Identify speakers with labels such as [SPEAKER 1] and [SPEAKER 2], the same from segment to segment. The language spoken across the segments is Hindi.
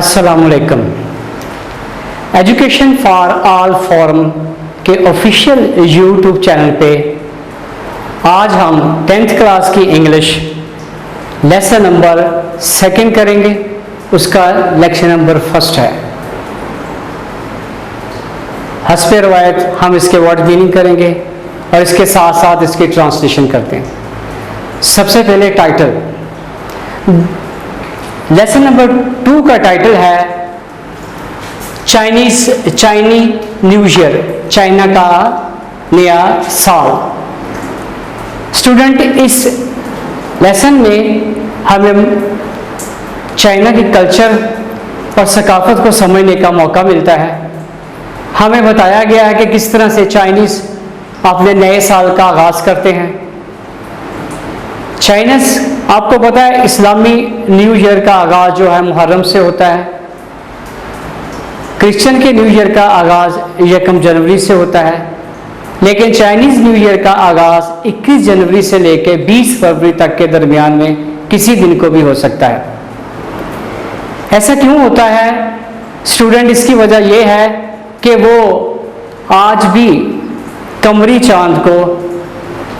[SPEAKER 1] अस्सलामुअलैकुम। एजुकेशन फॉर ऑल फोरम के ऑफिशियल यूट्यूब चैनल पे आज हम 10th क्लास की इंग्लिश लेसन नंबर 2 करेंगे। उसका लेक्चर नंबर 1 है। हस्बे रवायत हम इसके वर्ड मीनिंग करेंगे और इसके साथ साथ इसकी ट्रांसलेशन करते हैं। सबसे पहले टाइटल, लेसन नंबर 2 का टाइटल है चाइनी न्यू ईयर, चाइना का नया साल। स्टूडेंट, इस लेसन में हमें चाइना की कल्चर और सकाफत को समझने का मौका मिलता है। हमें बताया गया है कि किस तरह से चाइनीज अपने नए साल का आगाज करते हैं। चाइनीज, आपको पता है, इस्लामी न्यू ईयर का आगाज जो है मुहर्रम से होता है। क्रिश्चियन के न्यू ईयर का आगाज 1 जनवरी से होता है, लेकिन चाइनीज न्यू ईयर का आगाज 21 जनवरी से लेकर 20 फरवरी तक के दरमियान में किसी दिन को भी हो सकता है। ऐसा क्यों होता है स्टूडेंट? इसकी वजह यह है कि वो आज भी कमरी चांद को,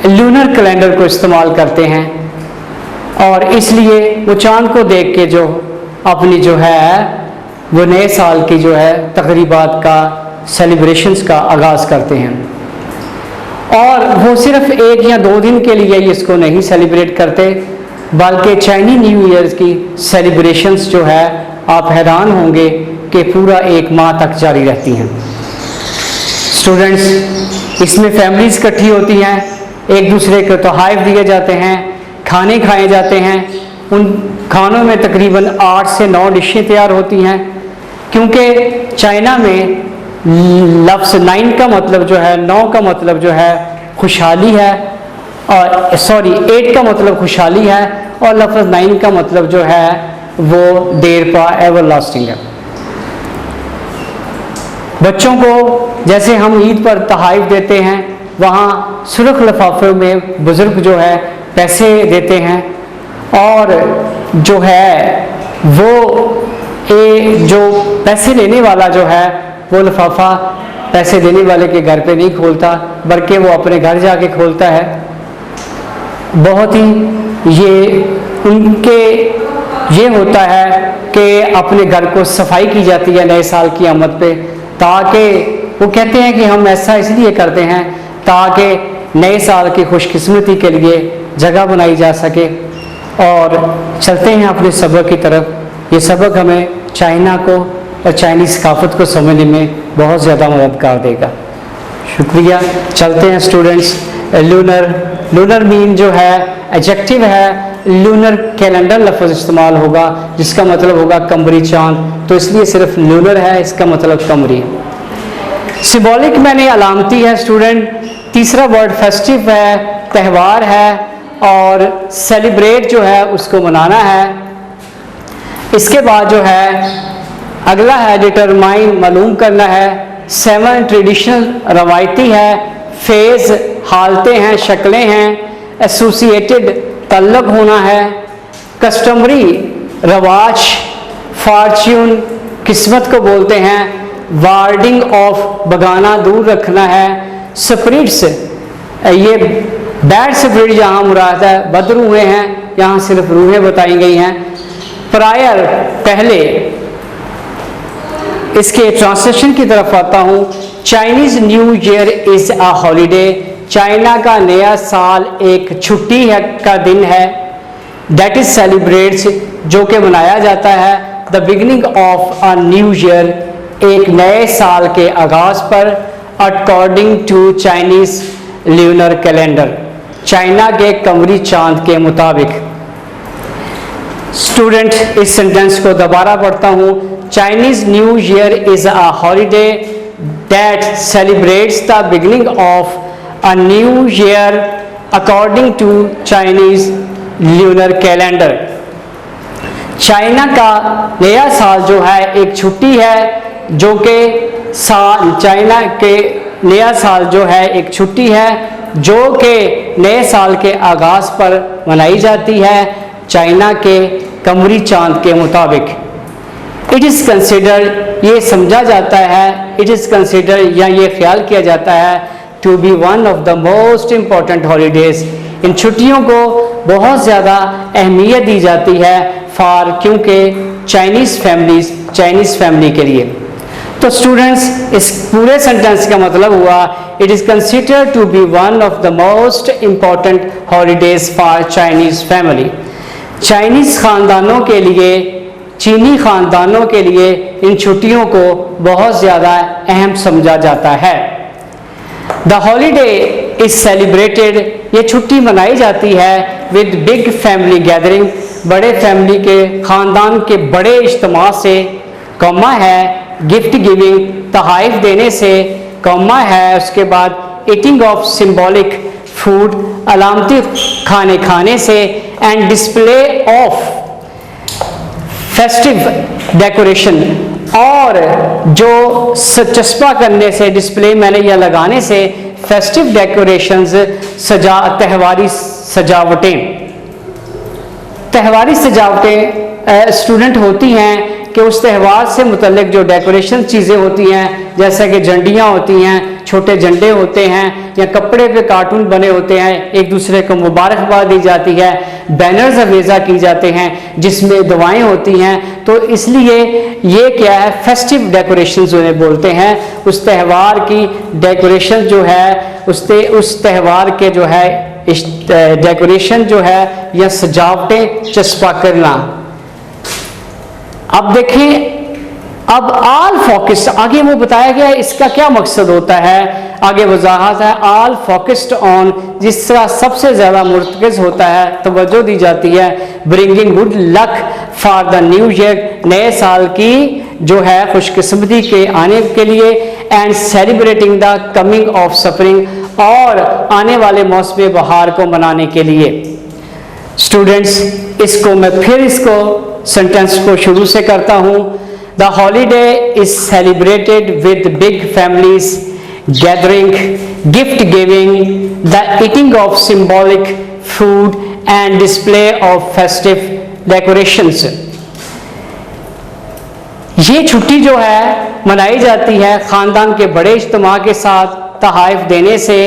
[SPEAKER 1] लूनर कैलेंडर को इस्तेमाल करते हैं और इसलिए वो चांद को देख के जो अपनी जो है वो नए साल की जो है तकरीबात का, सेलिब्रेशंस का आगाज़ करते हैं। और वो सिर्फ 1 या 2 दिन के लिए इसको नहीं सेलिब्रेट करते, बल्कि चाइनी न्यू ईयर की सेलिब्रेशंस जो है आप हैरान होंगे कि पूरा 1 माह तक जारी रहती हैं। स्टूडेंट्स, इसमें फैमिलीज इकट्ठी होती हैं, एक दूसरे को तोहफ़े दिए जाते हैं, खाने खाए जाते हैं। उन खानों में तकरीबन 8 से 9 डिशें तैयार होती हैं, क्योंकि चाइना में लफ्ज़ 9 का मतलब जो है, 9 का मतलब जो है खुशहाली है, और 8 का मतलब खुशहाली है, और लफ्ज़ 9 का मतलब जो है वो देर पा, एवरलास्टिंग है। बच्चों को जैसे हम ईद पर तोहफ़े देते हैं, वहाँ सुर्ख लिफाफे में बुज़ुर्ग जो है पैसे देते हैं, और जो है वो जो पैसे लेने वाला जो है वो लिफाफा पैसे देने वाले के घर पे नहीं खोलता, बल्कि वो अपने घर जाके खोलता है। बहुत ही ये होता है कि अपने घर को सफाई की जाती है नए साल की आमद पे, ताकि वो कहते हैं कि हम ऐसा इसलिए करते हैं ताकि नए साल की खुशकिस्मती के लिए जगह बनाई जा सके। और चलते हैं अपने सबक की तरफ। ये सबक हमें चाइना को और चाइनीज सकाफत को समझने में बहुत ज़्यादा मददगार देगा। शुक्रिया। चलते हैं स्टूडेंट्स। लूनर मीन जो है एडजेक्टिव है, लूनर कैलेंडर लफ्ज़ इस्तेमाल होगा जिसका मतलब होगा कमरी चांद, तो इसलिए सिर्फ लूनर है, इसका मतलब कमरी। सिंबॉलिक मैंने अलामती है स्टूडेंट। तीसरा वर्ड फेस्टिव है, त्यौहार है, और सेलिब्रेट जो है उसको मनाना है। इसके बाद जो है अगला है डिटरमाइन, मालूम करना है। 7 ट्रेडिशनल, रवायती है। फेज, हालतें हैं, शक्लें हैं। एसोसिएटेड, तल्लक होना है। कस्टमरी, रवाज। फॉर्च्यून, किस्मत को बोलते हैं। वार्डिंग ऑफ, भगाना, दूर रखना है। स्पिरिट्स, ये बैड स्पिरिट यहाँ मुराद है, बद रूहें हैं, यहाँ सिर्फ रूहें बताई गई हैं। प्रायर, पहले। इसके ट्रांसलेशन की तरफ आता हूँ। Chinese new year is a holiday, China का नया साल एक छुट्टी है का दिन है। दैट इज सेलिब्रेट्स, जो कि मनाया जाता है। The beginning of a new year, एक नए साल के आगाज पर। According to Chinese lunar calendar, China के कमरी चांद के मुताबिक। स्टूडेंट, इस सेंटेंस को दोबारा पढ़ता हूँ। Chinese new year is a holiday that celebrates the beginning of a new year according to Chinese lunar calendar. China का नया साल जो है एक छुट्टी है, जो कि चाइना के नया साल जो है एक छुट्टी है जो कि नए साल के आगाज़ पर मनाई जाती है चाइना के कमरी चांद के मुताबिक। इट इज़ कंसिडर्ड, ये समझा जाता है, इट इज़ कंसिडर्ड या ये ख्याल किया जाता है to be one of the most important holidays, इन छुट्टियों को बहुत ज़्यादा अहमियत दी जाती है फॉर, क्योंकि चाइनीज़ फैमिली के लिए। तो स्टूडेंट्स, इस पूरे सेंटेंस का मतलब हुआ it is considered to be one of the most important holidays for Chinese family. Chinese ख़ानदानों के लिए, चीनी ख़ानदानों के लिए इन छुट्टियों को बहुत ज़्यादा अहम समझा जाता है। द हॉलीडे इज़ सेलिब्रेटेड, ये छुट्टी मनाई जाती है विद बिग फैमिली गैदरिंग, बड़े फैमिली के, ख़ानदान के बड़े इज्तिमा से, कौमा है गिफ्ट गिविंग, तोहफ़े देने से, कौमा है उसके बाद ईटिंग ऑफ सिंबॉलिक फूड, अलामती खाने खाने से, and display of festive decoration, और जो चस्पा करने से, डिस्प्ले मैंने या लगाने से, फेस्टिव डेकोरेशंस, त्यौहारी सजावटें स्टूडेंट होती हैं कि उस त्यौहार से मुतल्लिक जो डेकोरेशन चीज़ें होती हैं, जैसे कि झंडियाँ होती हैं, छोटे झंडे होते हैं, या कपड़े पे कार्टून बने होते हैं, एक दूसरे को मुबारकबाद दी जाती है, बैनर्स अवेजा की जाते हैं जिसमें दुआएं होती हैं। तो इसलिए ये क्या है, फेस्टिव डेकोरेशंस उन्हें बोलते हैं। उस त्यौहार की डेकोरेशन जो है, उस त्यौहार के जो है डेकोरेशन जो है या सजावटें चस्पा करना। अब देखें, अब आल फोकस्ड, आगे वो बताया गया इसका क्या मकसद होता है, आगे वजाहत है। आल फोकस्ड ऑन, जिसका सबसे ज़्यादा मुरतकज़ होता है, तवज्जो दी जाती है, bringing good luck for the new year, नए साल की जो है खुशकिस्मती के आने के लिए, and celebrating the coming of spring, और आने वाले मौसम बहार को मनाने के लिए। स्टूडेंट्स, इसको मैं फिर सेंटेंस को शुरू से करता हूँ। The holiday is celebrated with big families gathering, gift giving, the eating of symbolic food, and display of festive decorations. ये छुट्टी जो है मनाई जाती है खानदान के बड़े इज्तिमा के साथ, तोहफ़े देने से,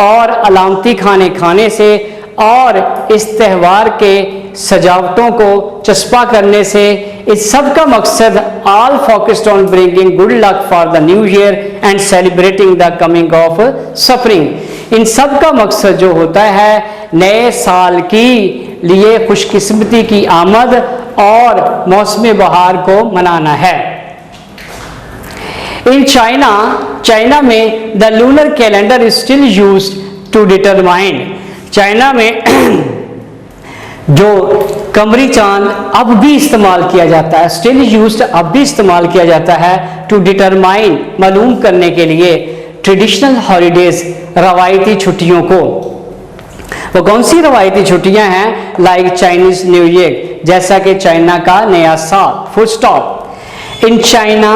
[SPEAKER 1] और अलामती खाने खाने से, और इस त्यौहार के सजावटों को चस्पा करने से। इस सब का मकसद all focused on bringing good luck for the new year and celebrating the coming of spring. इन सब का मकसद जो होता है नए साल की लिए खुशकिस्मती की आमद और मौसम बहार को मनाना है। इन चाइना में the lunar calendar is still used to determine, China में जो कमरी चांद अब भी इस्तेमाल किया जाता है, स्टिल यूज्ड, अब भी इस्तेमाल किया जाता है, टू डिटरमाइन, मालूम करने के लिए, ट्रेडिशनल हॉलीडेज, रवायती छुट्टियों को। वो कौन सी रवायती छुट्टियां हैं? लाइक चाइनीज न्यू ईयर, जैसा कि चाइना का नया साल, full stop. In China,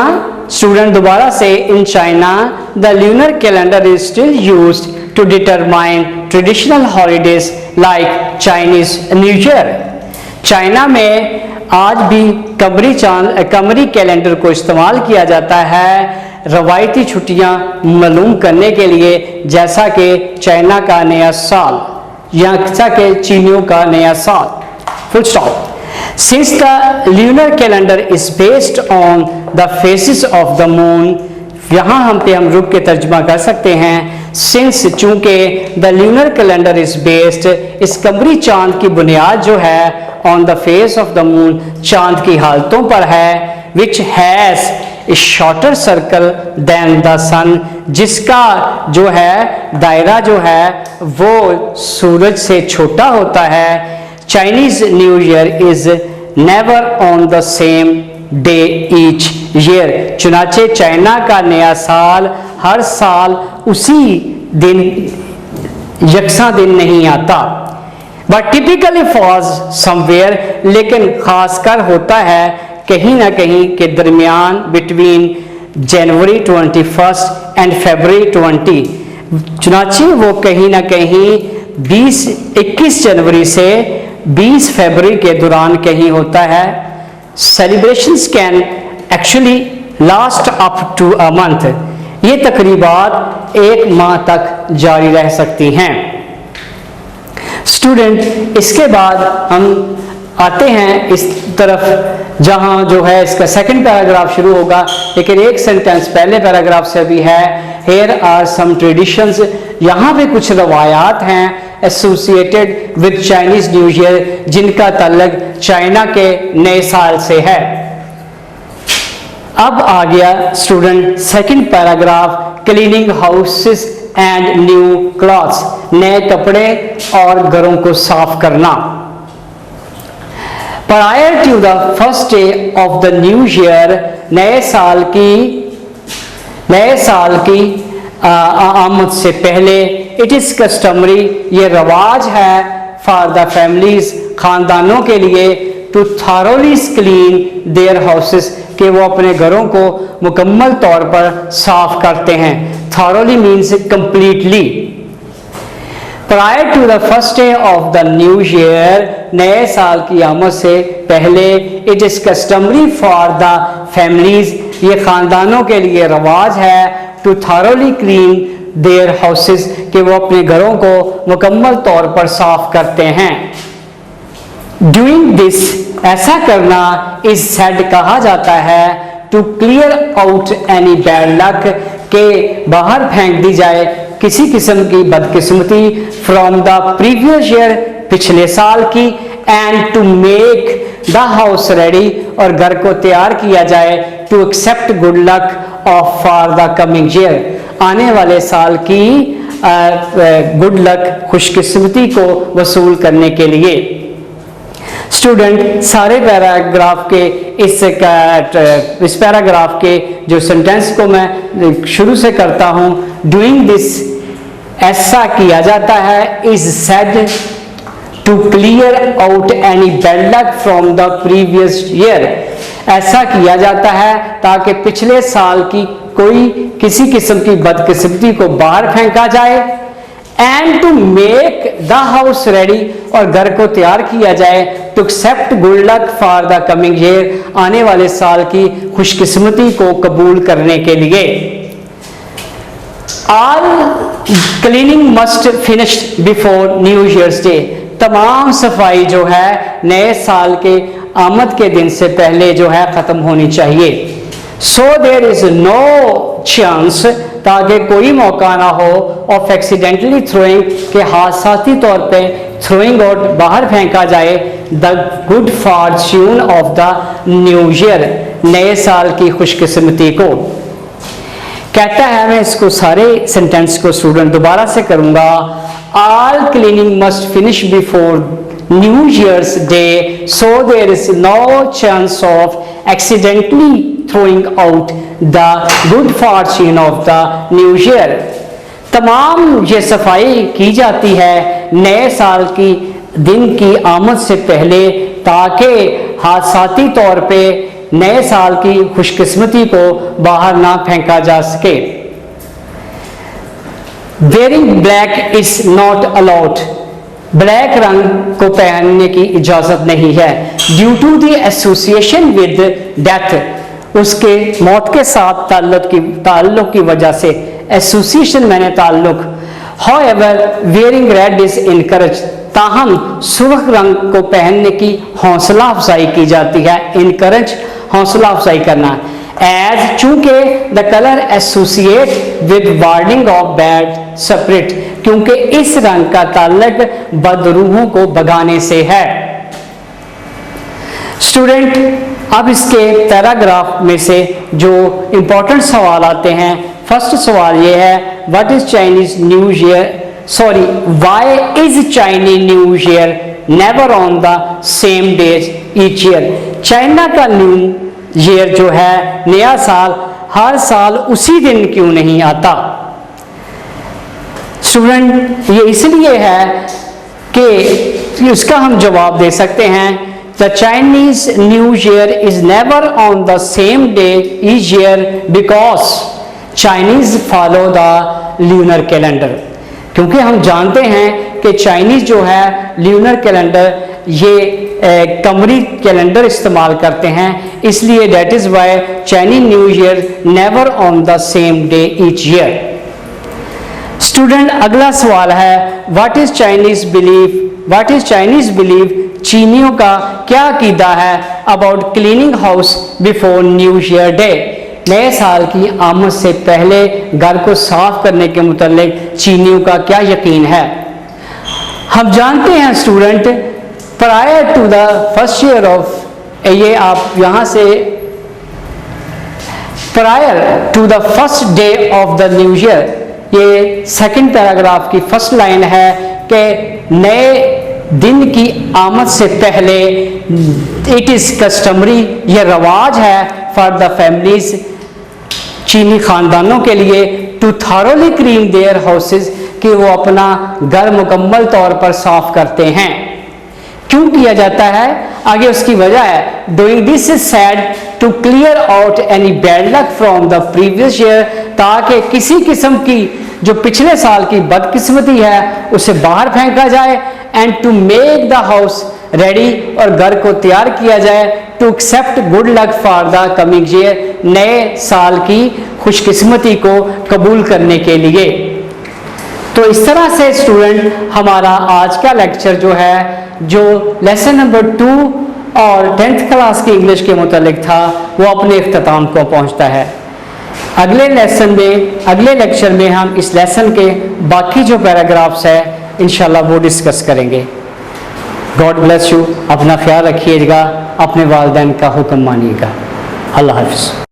[SPEAKER 1] student दोबारा से, in China the lunar calendar is still used to determine traditional holidays like Chinese New Year। China में आज भी कमरी कैलेंडर को इस्तेमाल किया जाता है रवायती छुट्टियां मालूम करने के लिए, जैसा कि चाइना का नया साल या जैसा कि चीनियों का नया साल, full stop. Since the lunar calendar is based on the phases of the moon, यहाँ हम रुक के तर्जुमा कर सकते हैं। सिंस, चूंकि the lunar calendar is based, इस कमरी चांद की बुनियाद जो है on the face of the moon, चांद की हालतों पर है, which has a shorter circle than the sun, जिसका जो है दायरा जो है वो सूरज से छोटा होता है। Chinese new year is never on the same day each year, चुनाचे चाइना का नया साल हर साल उसी दिन यकसा दिन नहीं आता। बट टिपिकली फॉल्स समवेयर, लेकिन खासकर होता है कहीं ना कहीं के दरमियान, बिटवीन जनवरी 21 एंड फरवरी 20, चुनाचे वो कहीं ना कहीं 21 जनवरी से 20 फरवरी के दौरान कहीं होता है। Celebrations can actually last up to a month, ये तकरीबात 1 माह तक जारी रह सकती हैं। स्टूडेंट, इसके बाद हम आते हैं इस तरफ जहां जो है इसका सेकंड पैराग्राफ शुरू होगा, लेकिन एक सेंटेंस पहले पैराग्राफ से भी है। हेयर आर सम ट्रेडिशंस, यहाँ पे कुछ रवायात हैं associated with Chinese new year, जिनका ताल्लुक चाइना के नए साल से है। अब आ गया student second paragraph, cleaning houses and new clothes, नए कपड़े और घरों को साफ करना। Prior to the first day of the new year, नए साल की आमद से पहले, it is customary, ये रवाज है for the families, खानदानों के लिए, to thoroughly clean their houses, कि वो अपने घरों को मुकम्मल तौर पर साफ करते हैं। thoroughly means completely। Prior to the first day of the new year, नए साल की आमद से पहले, it is customary for the families, ये खानदानों के लिए रवाज है, to thoroughly clean their houses, कि वो अपने घरों को मुकम्मल तौर पर साफ करते हैं। Doing this, ऐसा करना, is said, कहा जाता है, to clear out any bad luck, के बाहर फेंक दी जाए किसी किस्म की बदकिस्मती, फ्रॉम द प्रीवियस ईयर, पिछले साल की, and to make the house ready, और घर को तैयार किया जाए, to accept good luck of for the coming year, आने वाले साल की गुड लक, खुशकिस्मती को वसूल करने के लिए। स्टूडेंट, सारे पैराग्राफ के इस पैराग्राफ के जो सेंटेंस को मैं शुरू से करता हूं, डूइंग दिस, ऐसा किया जाता है, is said to clear out any bad luck from the previous year, ऐसा किया जाता है ताकि पिछले साल की कोई किसी किस्म की बदकिस्मती को बाहर फेंका जाए, and to make the house ready, और घर को तैयार किया जाए, to accept good luck for the coming year, आने वाले साल की खुशकिस्मती को कबूल करने के लिए। All cleaning must finish before new year's day, तमाम सफाई जो है नए साल के आमद के दिन से पहले जो है खत्म होनी चाहिए। So there is no chance, ताकि कोई मौका ना हो, ऑफ एक्सीडेंटली थ्रोइंग, के हादसाती तौर पे थ्रोइंग आउट, बाहर फेंका जाए, the good Fortune of the new year, नए साल की खुशकिस्मती को। कहता है, मैं इसको सारे सेंटेंस को स्टूडेंट दोबारा से करूंगा। All cleaning must finish before new year's day, so there is no chance of accidentally throwing out the good fortune of the new year। तमाम ये सफाई की जाती है नए साल की दिन की आमद से पहले, ताकि हादसाती तौर पे नए साल की खुशकिस्मती को बाहर ना फेंका जा सके। Wearing black is not allowed, black रंग को पहनने की इजाजत नहीं है। Due to the association with death, उसके मौत के साथ ताल्लुक की वजह से, एसोसिएशन मैंने ताल्लुक। However, wearing red is encouraged, ताहम सुर्ख रंग को पहनने की हौसला अफजाई की जाती है। इनकरेज, हौसला अफजाई करना। एज, चूंकि the colour associate with warning of bad spirit, क्योंकि इस रंग का ताल्लुक बदरूहों को भगाने से है। स्टूडेंट, अब इसके पैराग्राफ में से जो इंपॉर्टेंट सवाल आते हैं, फर्स्ट सवाल ये है, what is Chinese new year, sorry, why is Chinese new year never on the same days each year, China का न्यू ईयर जो है, नया साल, हर साल उसी दिन क्यों नहीं आता। स्टूडेंट, ये इसलिए है कि उसका हम जवाब दे सकते हैं, The Chinese New Year is never on the same day each year because Chinese follow the lunar calendar, क्योंकि हम जानते हैं कि चाइनीज जो है ल्यूनर कैलेंडर, ये कमरी कैलेंडर इस्तेमाल करते हैं, इसलिए that is why Chinese new year never on the same day each year. Student, अगला सवाल है व्हाट इज चाइनीज बिलीव, चीनियों का क्या अकीदा है about cleaning house before new year day, नए साल की आमद से पहले घर को साफ करने के मुतालिक चीनियों का क्या यकीन है। हम जानते हैं student, prior to the first year of, ये आप यहां से, prior to the first day of the new year, ये सेकंड पैराग्राफ की फर्स्ट लाइन है कि नए दिन की आमद से पहले इट इज कस्टमरी, यह रवाज है फॉर द फैमिलीज, चीनी खानदानों के लिए, to thoroughly clean their houses, कि वो अपना घर मुकम्मल तौर पर साफ करते हैं। क्यों किया जाता है, आगे उसकी वजह है, doing this is said to clear out any bad luck from the previous year, ताकि किसी किस्म की जो पिछले साल की बदकिस्मती है उसे बाहर फेंका जाए, and to make the house ready, और घर को तैयार किया जाए, to accept good luck for the coming year, नए साल की खुशकिस्मती को कबूल करने के लिए। तो इस तरह से स्टूडेंट हमारा आज का लेक्चर जो है, जो लेसन नंबर 2 और 10th क्लास की इंग्लिश के मुतालिक था, वो अपने इख्तिताम को पहुंचता है। अगले लेक्चर में हम इस लेसन के बाकी जो पैराग्राफ्स है इंशाल्लाह वो डिस्कस करेंगे। गॉड ब्लेस यू, अपना ख्याल रखिएगा, अपने वालिदैन का हुक्म मानिएगा। अल्लाह हाफ़िज़।